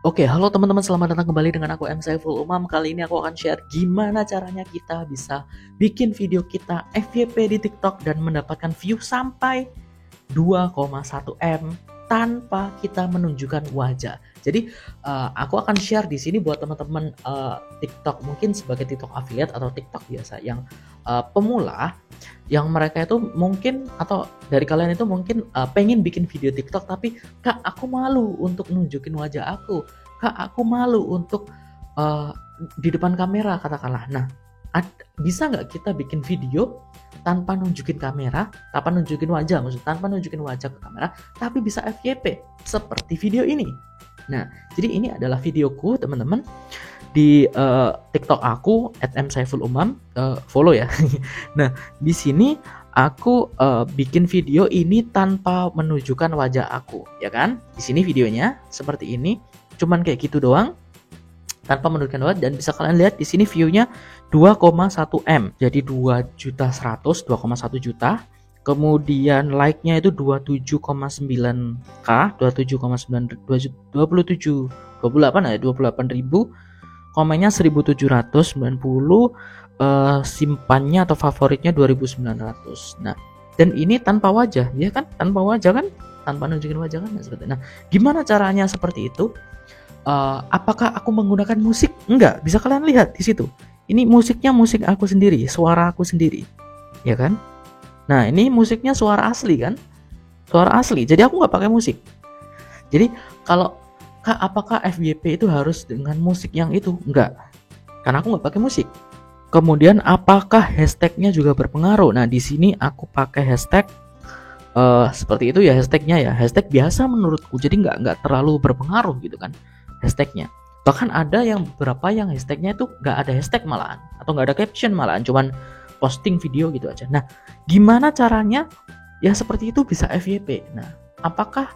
Oke, halo teman-teman, selamat datang kembali dengan aku M. Saiful Umam. Kali ini aku akan share gimana caranya kita bisa bikin video kita FYP di TikTok dan mendapatkan view sampai 2,1 M tanpa kita menunjukkan wajah. Jadi aku akan share di sini buat teman-teman TikTok mungkin sebagai TikTok affiliate atau TikTok biasa yang pemula, yang mereka itu mungkin atau dari kalian itu mungkin pengen bikin video TikTok tapi kak aku malu untuk nunjukin wajah aku, kak aku malu untuk uh, di depan kamera katakanlah. Nah, bisa nggak kita bikin video tanpa nunjukin kamera, tanpa nunjukin wajah, maksud tanpa nunjukin wajah ke kamera, tapi bisa FYP seperti video ini. Nah, jadi ini adalah videoku teman-teman di TikTok aku @msaifulumam, follow ya. Nah, di sini aku bikin video ini tanpa menunjukkan wajah aku, ya kan? Di sini videonya seperti ini, cuman kayak gitu doang tanpa menurunkan wajah, dan bisa kalian lihat di sini view-nya 2,1 M. Jadi 2.100.000, 2,1 juta. Kemudian like-nya itu 27,9K, 27,9 27 28 ya, 28 ribu. Komennya 1790, simpannya atau favoritnya 2900. Nah, dan ini tanpa wajah, ya kan? Tanpa wajah kan? Tanpa nunjukin wajah kan? Nah, gimana caranya seperti itu? Apakah aku menggunakan musik? Enggak, bisa kalian lihat di situ. Ini musiknya musik aku sendiri, suara aku sendiri, ya kan? Nah, ini musiknya suara asli kan? Suara asli. Jadi aku nggak pakai musik. Jadi kalau kak, apakah FYP itu harus dengan musik yang itu? Enggak, karena aku nggak pakai musik. Kemudian apakah hashtagnya juga berpengaruh? Nah, di sini aku pakai hashtag seperti itu ya, hashtagnya ya, hashtag biasa menurutku. Jadi nggak terlalu berpengaruh gitu kan hashtagnya. Bahkan ada yang beberapa yang hashtagnya itu nggak ada hashtag malahan, atau nggak ada caption malahan, cuman posting video gitu aja. Nah, gimana caranya ya seperti itu bisa FYP? Nah, apakah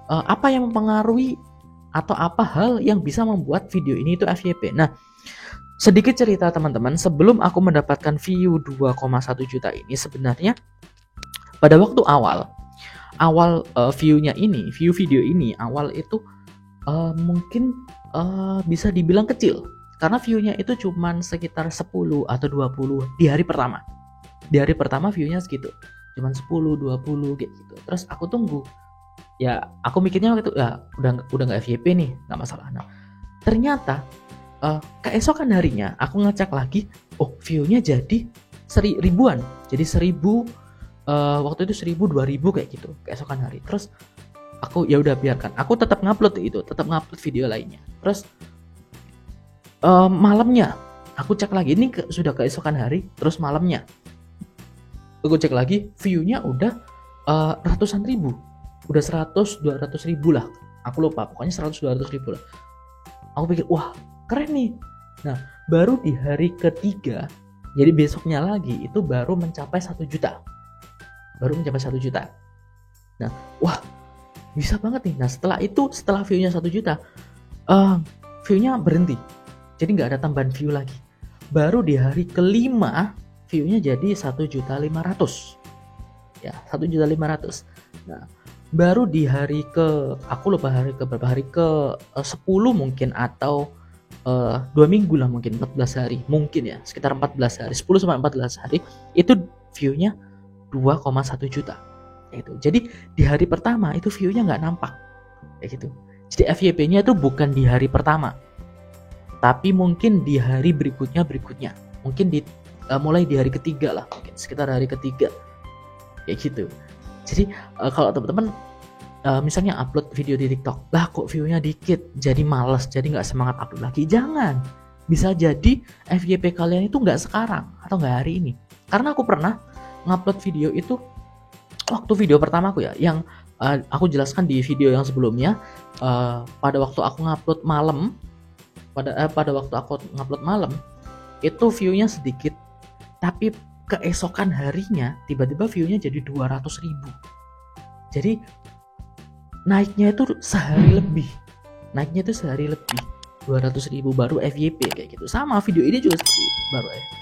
apa yang mempengaruhi atau apa hal yang bisa membuat video ini itu FYP? Nah, sedikit cerita teman-teman, sebelum aku mendapatkan view 2,1 juta ini, sebenarnya pada waktu awal view-nya ini, view video ini awal itu mungkin bisa dibilang kecil, karena view-nya itu cuman sekitar 10 atau 20 di hari pertama. Di hari pertama view-nya segitu, cuman 10 20 kayak gitu. Terus aku tunggu, ya aku mikirnya waktu itu ya udah nggak FYP nih, nggak masalah. Nah, ternyata keesokan harinya aku ngecek lagi, oh view-nya jadi ribuan, jadi 1000, waktu itu 1000 2000 kayak gitu keesokan hari. Terus aku ya udah biarkan, aku tetap ngupload video lainnya. Terus malamnya aku cek lagi, ini sudah keesokan hari. Terus malamnya aku cek lagi, view-nya udah ratusan ribu, udah 100-200 ribu lah, aku lupa, pokoknya 100-200 ribu lah. Aku pikir wah keren nih. Nah, baru di hari ketiga, jadi besoknya lagi itu baru mencapai 1 juta, Nah, wah bisa banget nih. Nah, setelah itu, setelah view-nya 1 juta, view-nya berhenti, jadi nggak ada tambahan view lagi. Baru di hari kelima view-nya jadi 1.500.000 ya, 1.500.000. Nah, baru di hari ke, aku lupa hari ke berapa, hari ke 10 mungkin, atau 2 minggu lah mungkin, 14 hari mungkin ya, sekitar 14 hari, 10-14 hari itu view-nya 2,1 juta itu. Jadi di hari pertama itu view-nya nggak nampak kayak gitu. Jadi FYP-nya itu bukan di hari pertama, tapi mungkin di hari berikutnya, mungkin di mulai di hari ketiga lah, mungkin sekitar hari ketiga kayak gitu. Jadi kalau teman-teman misalnya upload video di TikTok, lah kok view-nya dikit, jadi males, jadi nggak semangat upload lagi. Jangan, bisa jadi FYP kalian itu nggak sekarang atau nggak hari ini. Karena aku pernah ngupload video itu waktu video pertamaku ya, yang aku jelaskan di video yang sebelumnya. Pada waktu aku ngupload malam, pada waktu aku ngupload malam itu view-nya sedikit, tapi keesokan harinya tiba-tiba view-nya jadi 200.000. Jadi naiknya itu sehari lebih, 200.000 baru FYP kayak gitu. Sama video ini juga seperti itu, baru FYP.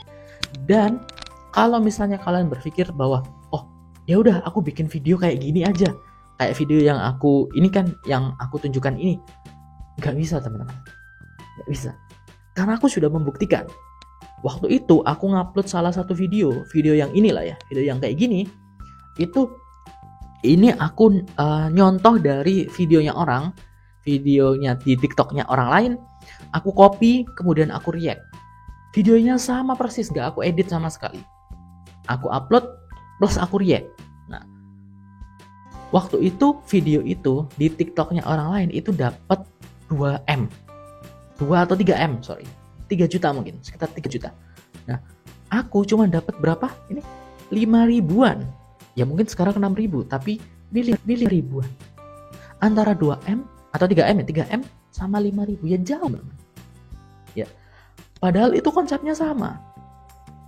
Dan kalau misalnya kalian berpikir bahwa oh ya udah aku bikin video kayak gini aja, kayak video yang aku ini kan, yang aku tunjukkan ini, Nggak bisa teman-teman, nggak bisa. Karena aku sudah membuktikan. Waktu itu aku ngupload salah satu video yang inilah ya, video yang kayak gini. Ini aku nyontoh dari videonya di TikToknya orang lain. Aku copy, kemudian aku react. Videonya sama persis, nggak aku edit sama sekali. Aku upload, plus aku react. Nah, waktu itu video itu di TikToknya orang lain itu dapat 2M. 2 atau 3M, sorry. 3 juta mungkin, sekitar 3 juta. Nah, aku cuma dapat berapa? Ini 5 ribuan. Ya mungkin sekarang 6 ribu, tapi pilih ribuan. Antara 2M atau 3M ya, 3M sama 5 ribu, ya jauh. Ya, padahal itu konsepnya sama.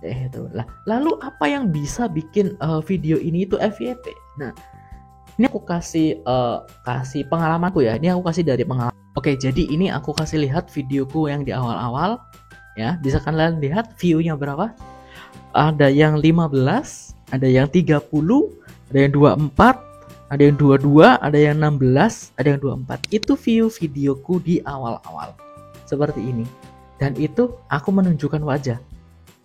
Itu lah. Lalu apa yang bisa bikin video ini itu FYP? Nah, ini aku kasih pengalamanku ya. Ini aku kasih dari pengalaman. Oke, jadi ini aku kasih lihat videoku yang di awal-awal. Ya, bisa kalian lihat view-nya berapa? Ada yang 15, ada yang 30, ada yang 24, ada yang 22, ada yang 16, ada yang 24. Itu view videoku di awal-awal. Seperti ini. Dan itu aku menunjukkan wajah.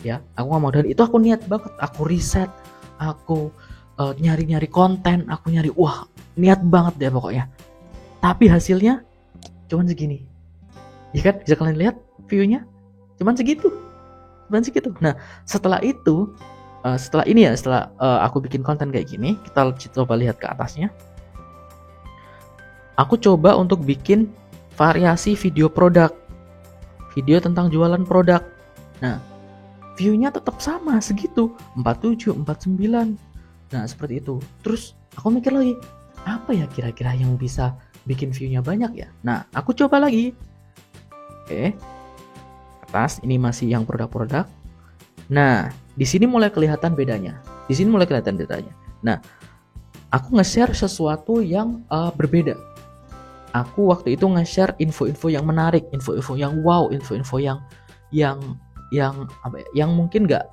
Ya, aku ngomong, dan itu aku niat banget. Aku riset, aku nyari-nyari konten, aku nyari, wah, niat banget deh pokoknya. Tapi hasilnya cuman segini. Ya kan, bisa kalian lihat view-nya cuman segitu. Nah, setelah itu setelah aku bikin konten kayak gini, kita coba lihat ke atasnya. Aku coba untuk bikin variasi video produk, video tentang jualan produk. Nah, view-nya tetap sama segitu, 47, 49. Nah, seperti itu. Terus aku mikir lagi, apa ya kira-kira yang bisa bikin view-nya banyak ya? Nah, aku coba lagi. Oke. Atas ini masih yang produk-produk. Nah, di sini mulai kelihatan bedanya. Nah, aku nge-share sesuatu yang berbeda. Aku waktu itu nge-share info-info yang menarik, info-info yang wow, info-info yang apa ya, yang mungkin nggak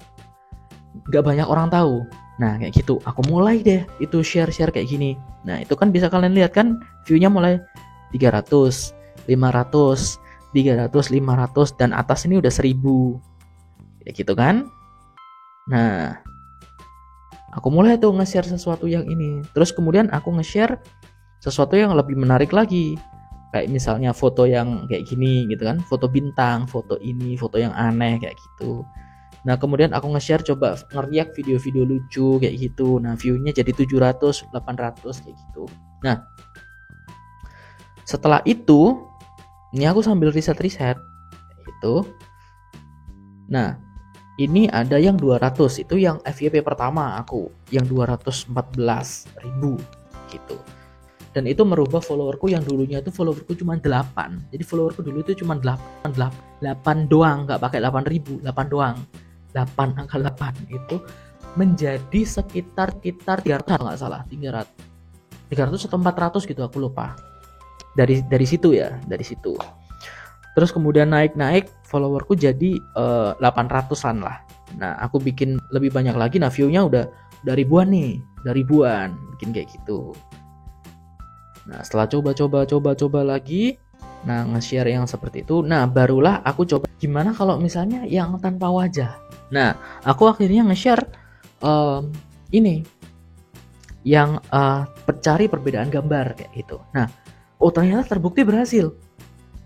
banyak orang tahu. Nah, kayak gitu. Aku mulai deh itu share kayak gini. Nah, itu kan bisa kalian lihat kan view-nya mulai 300, 500, 300, 500, dan atas ini udah 1000. Ya gitu kan. Nah, aku mulai tuh nge-share sesuatu yang ini. Terus kemudian aku nge-share sesuatu yang lebih menarik lagi. Kayak misalnya foto yang kayak gini gitu kan. Foto bintang, foto ini, foto yang aneh kayak gitu. Nah, kemudian aku nge-share, coba nge-react video-video lucu kayak gitu. Nah, view-nya jadi 700, 800 kayak gitu. Nah, setelah itu, ini aku sambil riset itu. Nah, ini ada yang 200, itu yang FYP pertama aku, yang 214.000 gitu. Dan itu merubah followerku yang dulunya itu followerku cuma 8. Jadi followerku dulu itu cuma 8 doang, nggak pakai 8.000, 8 doang. 8, angka 8 itu menjadi sekitar 300 nggak salah, 300 atau 400 gitu, aku lupa. Dari situ ya, dari situ. Terus kemudian naik followerku jadi 800-an lah. Nah, aku bikin lebih banyak lagi. Nah, view-nya udah ribuan nih, bikin kayak gitu. Nah, setelah coba lagi, nah nge-share yang seperti itu. Nah, barulah aku coba gimana kalau misalnya yang tanpa wajah. Nah, aku akhirnya nge-share ini yang cari perbedaan gambar kayak gitu. Nah, ternyata terbukti berhasil.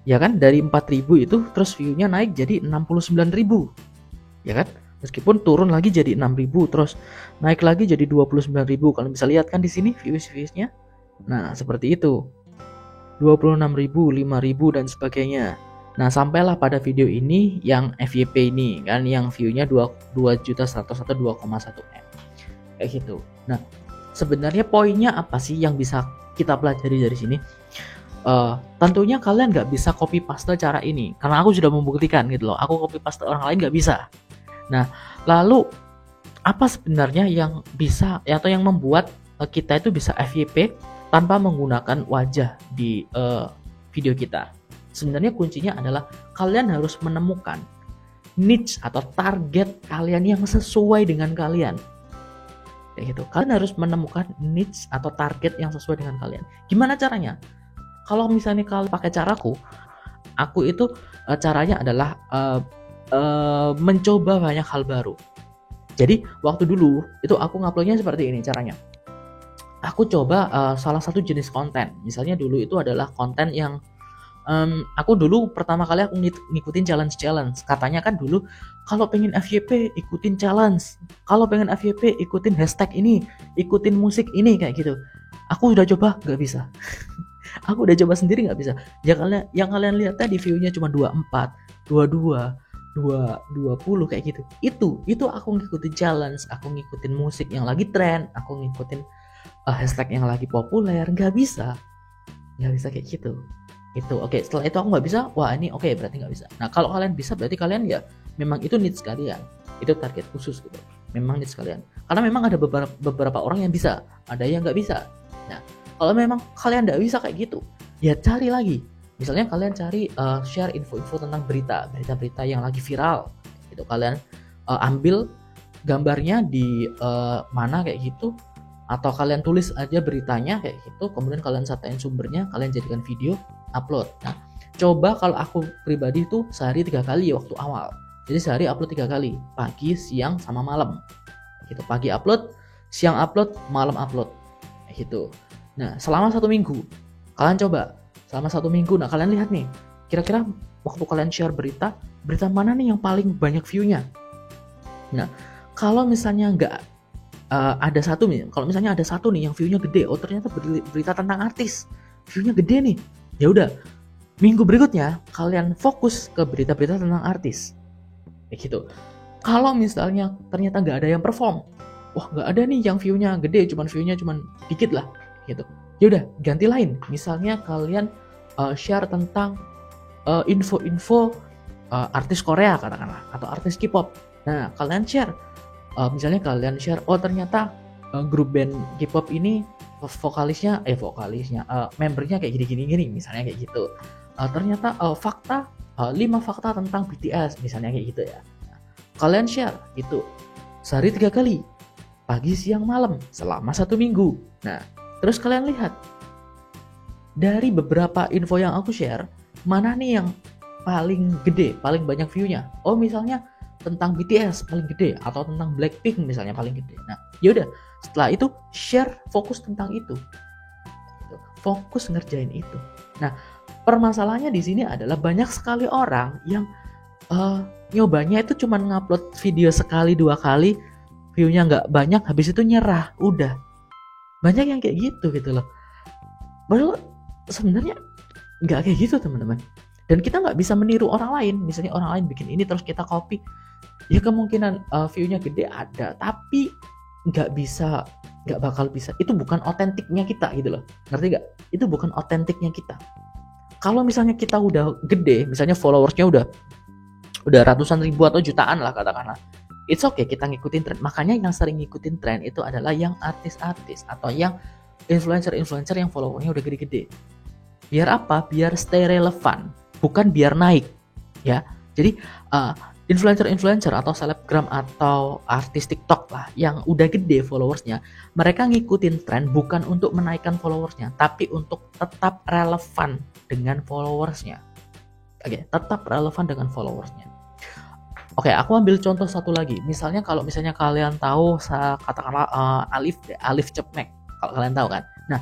Ya kan, dari 4.000 itu terus view-nya naik jadi 69.000. Ya kan? Meskipun turun lagi jadi 6.000, terus naik lagi jadi 29.000. Kalian bisa lihat kan di sini views-nya. Nah, seperti itu. 26.000, 5.000 dan sebagainya. Nah, sampailah pada video ini yang FYP ini kan, yang view-nya 2.101 atau 2,1M. Kayak gitu. Nah, sebenarnya poinnya apa sih yang bisa kita pelajari dari sini? Tentunya kalian nggak bisa copy paste cara ini, karena aku sudah membuktikan gitu loh. Aku copy paste orang lain nggak bisa. Nah, lalu apa sebenarnya yang bisa atau yang membuat kita itu bisa FYP tanpa menggunakan wajah di video kita? Sebenarnya kuncinya adalah kalian harus menemukan niche atau target kalian yang sesuai dengan kalian. Kayak gitu. Kalian harus menemukan niche atau target yang sesuai dengan kalian. Gimana caranya? Kalau misalnya kalian pakai caraku, aku itu caranya adalah mencoba banyak hal baru. Jadi waktu dulu itu aku nguploadnya seperti ini caranya. Aku coba salah satu jenis konten. Misalnya dulu itu adalah konten yang aku dulu pertama kali aku ngikutin challenge. Katanya kan dulu kalau pengen FYP ikutin challenge, kalau pengen FYP ikutin hashtag ini, ikutin musik ini kayak gitu. Aku udah coba nggak bisa. Aku udah coba sendiri nggak bisa. Yang kalian lihat tadi view-nya cuma 24, 22, 20 kayak gitu. Itu aku ngikutin challenge, aku ngikutin musik yang lagi tren, aku ngikutin hashtag yang lagi populer. Nggak bisa kayak gitu. Itu oke, setelah itu aku nggak bisa, wah ini oke, berarti nggak bisa. Nah kalau kalian bisa berarti kalian ya memang itu needs kalian, itu target khusus gitu, memang needs kalian, karena memang ada beberapa orang yang bisa, ada yang nggak bisa. Nah kalau memang kalian nggak bisa kayak gitu, ya cari lagi, misalnya kalian cari share info-info tentang berita yang lagi viral gitu, kalian ambil gambarnya di mana kayak gitu, atau kalian tulis aja beritanya kayak gitu, kemudian kalian satain sumbernya, kalian jadikan video, upload. Nah, coba kalau aku pribadi itu sehari 3 kali waktu awal. Jadi sehari upload 3 kali, pagi, siang, sama malam. Gitu, pagi upload, siang upload, malam upload. Gitu. Nah, selama 1 minggu, kalian coba. Selama 1 minggu, nah kalian lihat nih, kira-kira waktu kalian share berita mana nih yang paling banyak view-nya? Nah, kalau misalnya ada satu nih, kalau misalnya ada satu nih yang view-nya gede, oh ternyata berita tentang artis, view-nya gede nih. Ya udah, minggu berikutnya kalian fokus ke berita-berita tentang artis. Kayak gitu. Kalau misalnya ternyata nggak ada yang perform, wah nggak ada nih yang view-nya gede, view-nya cuman dikit lah, gitu. Ya udah, ganti lain. Misalnya kalian share tentang info-info artis Korea katakanlah, atau artis K-pop. Nah, kalian share. Misalnya kalian share, oh ternyata grup band K-pop ini membernya kayak gini misalnya kayak gitu. Ternyata 5 fakta tentang BTS misalnya kayak gitu ya. Nah, kalian share itu sehari 3 kali, pagi siang malam selama 1 minggu. Nah terus kalian lihat dari beberapa info yang aku share, mana nih yang paling gede, paling banyak view-nya. Oh misalnya tentang BTS paling gede, atau tentang Blackpink misalnya paling gede. Nah yaudah, setelah itu share fokus tentang itu, fokus ngerjain itu. Nah permasalahannya di sini adalah banyak sekali orang yang nyobanya itu cuma ngupload video sekali 2 kali, view-nya nggak banyak, habis itu nyerah, udah. Banyak yang kayak gitu loh. Padahal sebenarnya nggak kayak gitu teman-teman. Dan kita nggak bisa meniru orang lain. Misalnya orang lain bikin ini terus kita copy, ya kemungkinan view-nya gede ada, tapi nggak bakal bisa. Itu bukan otentiknya kita gitu loh, ngerti nggak? Itu bukan otentiknya kita. Kalau misalnya kita udah gede, misalnya followersnya udah ratusan ribu atau jutaan lah katakanlah, it's okay kita ngikutin tren. Makanya yang sering ngikutin tren itu adalah yang artis-artis atau yang influencer yang followernya udah gede-gede. Biar apa? Biar stay relevan, bukan biar naik ya. Jadi influencer atau selebgram atau artis TikTok lah yang udah gede followersnya, mereka ngikutin tren bukan untuk menaikkan followersnya, tapi untuk tetap relevan dengan followersnya. Oke, tetap relevan dengan followersnya. Oke, aku ambil contoh satu lagi. Misalnya kalau kalian tahu, katakanlah Alif Cepmek, kalau kalian tahu kan. Nah,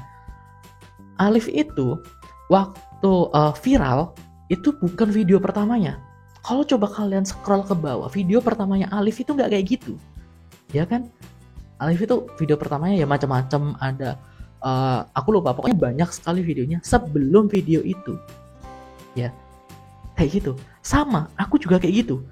Alif itu waktu viral itu bukan video pertamanya. Kalau coba kalian scroll ke bawah, video pertamanya Alif itu nggak kayak gitu, ya kan? Alif itu video pertamanya ya macam-macam, ada aku lupa, pokoknya banyak sekali videonya sebelum video itu, ya kayak gitu. Sama, aku juga kayak gitu.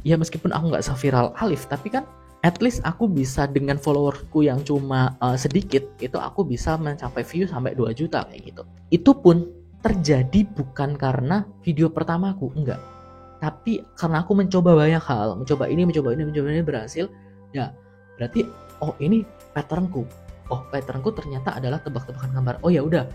Ya meskipun aku nggak seviral Alif, tapi kan at least aku bisa dengan followerku yang cuma sedikit, itu aku bisa mencapai view sampai 2 juta kayak gitu. Itu pun terjadi bukan karena video pertamaku, enggak. Tapi karena aku mencoba banyak hal, mencoba ini berhasil, ya berarti oh ini patternku. Oh patternku ternyata adalah tebak-tebakan gambar. Oh ya udah,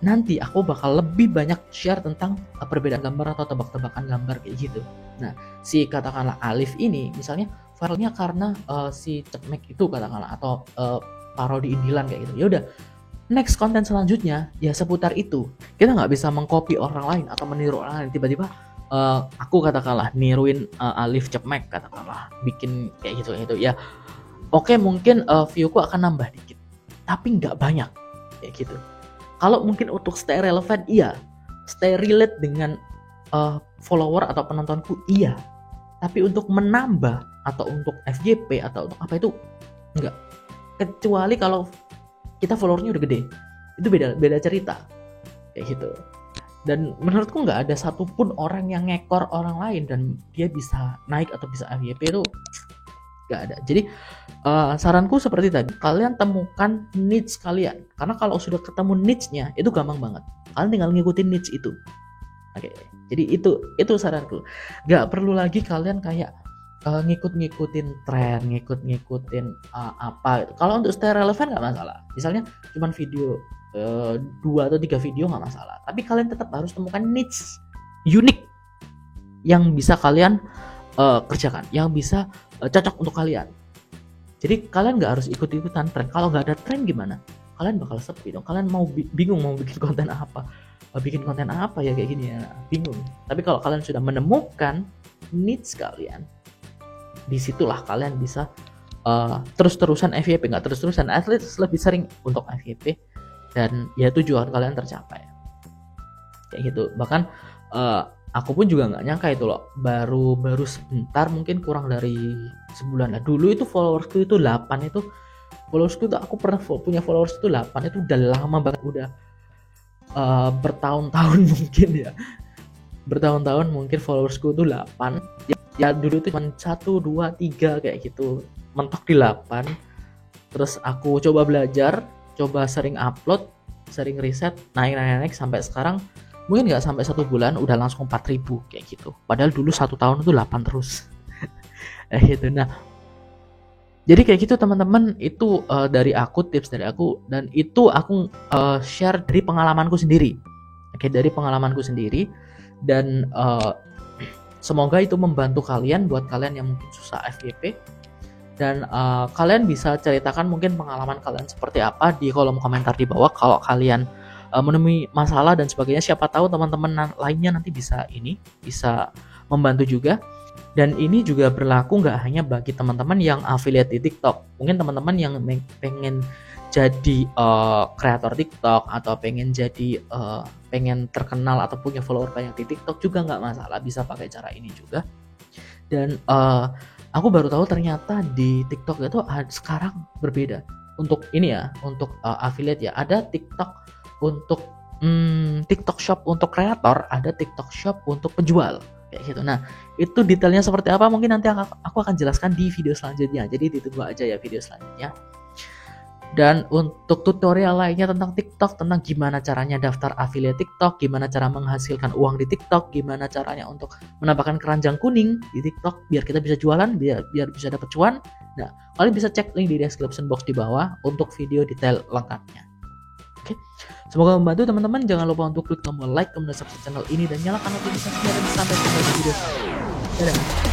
nanti aku bakal lebih banyak share tentang perbedaan gambar atau tebak-tebakan gambar kayak gitu. Nah, si katakanlah Alif ini misalnya viralnya karena si Cepmek itu katakanlah, atau parodi Indilan kayak gitu. Ya udah, next konten selanjutnya ya seputar itu. Kita nggak bisa mengcopy orang lain atau meniru orang lain. Tiba-tiba aku katakanlah niruin Alif Cepmek, katakanlah bikin kayak gitu ya. Oke, mungkin viewku akan nambah dikit, tapi nggak banyak kayak gitu. Kalau mungkin untuk stay relevant, iya, stay relate dengan follower atau penontonku, iya. Tapi untuk menambah atau untuk FYP atau untuk apa itu enggak. Kecuali kalau kita followernya udah gede, itu beda cerita kayak gitu. Dan menurutku nggak ada satupun orang yang ngekor orang lain dan dia bisa naik atau bisa FYP itu nggak ada. Jadi saranku seperti tadi, kalian temukan niche kalian, karena kalau sudah ketemu niche-nya itu gampang banget, kalian tinggal ngikutin niche itu. Oke, jadi itu saranku. Nggak perlu lagi kalian kayak ngikutin tren, ngikutin apa gitu. Kalau untuk stay relevan nggak masalah, misalnya cuman video 2 atau 3 video nggak masalah, tapi kalian tetap harus temukan niche unik yang bisa kalian kerjakan, yang bisa cocok untuk kalian. Jadi kalian nggak harus ikut-ikutan tren. Kalau nggak ada tren gimana? Kalian bakal sepi dong. Kalian bingung mau bikin konten apa? Bikin konten apa ya kayak gini ya, bingung. Tapi kalau kalian sudah menemukan niche kalian, disitulah kalian bisa terus-terusan FYP, nggak terus-terusan, at least lebih sering untuk FYP, dan ya tujuan kalian tercapai kayak gitu. Bahkan aku pun juga nggak nyangka itu loh, baru sebentar, mungkin kurang dari sebulan. Nah, dulu itu followersku itu 8, aku pernah punya followers itu 8, itu udah lama banget, udah bertahun-tahun mungkin ya, bertahun-tahun mungkin followersku itu 8 ya. Dulu itu cuma 1, 2, 3 kayak gitu, mentok di 8. Terus aku coba belajar, coba sering upload, sering riset, naik sampai sekarang mungkin nggak sampai 1 bulan udah langsung 4.000 kayak gitu. Padahal dulu 1 tahun itu 8 terus. Gitu. Nah, jadi kayak gitu teman-teman, itu dari aku, tips dari aku, dan itu aku share dari pengalamanku sendiri. Oke, dari pengalamanku sendiri, dan semoga itu membantu kalian, buat kalian yang mungkin susah FYP. Dan kalian bisa ceritakan mungkin pengalaman kalian seperti apa di kolom komentar di bawah. Kalau kalian menemui masalah dan sebagainya, siapa tahu teman-teman lainnya nanti bisa membantu juga. Dan ini juga berlaku nggak hanya bagi teman-teman yang affiliate di TikTok. Mungkin teman-teman yang pengen jadi kreator TikTok, atau pengen terkenal atau punya follower banyak di TikTok juga nggak masalah, bisa pakai cara ini juga. Dan aku baru tahu ternyata di TikTok itu sekarang berbeda. Untuk ini ya, untuk affiliate ya, ada TikTok untuk TikTok Shop untuk kreator, ada TikTok Shop untuk penjual kayak gitu. Nah, itu detailnya seperti apa mungkin nanti aku akan jelaskan di video selanjutnya. Jadi ditunggu aja ya video selanjutnya. Dan untuk tutorial lainnya tentang TikTok, tentang gimana caranya daftar affiliate TikTok, gimana cara menghasilkan uang di TikTok, gimana caranya untuk menambahkan keranjang kuning di TikTok biar kita bisa jualan, biar bisa dapat cuan. Nah, kalian bisa cek link di description box di bawah untuk video detail lengkapnya. Oke, semoga membantu teman-teman. Jangan lupa untuk klik tombol like, kemudian subscribe channel ini, dan nyalakan notifikasinya, dan sampai jumpa di video selanjutnya. Dadah.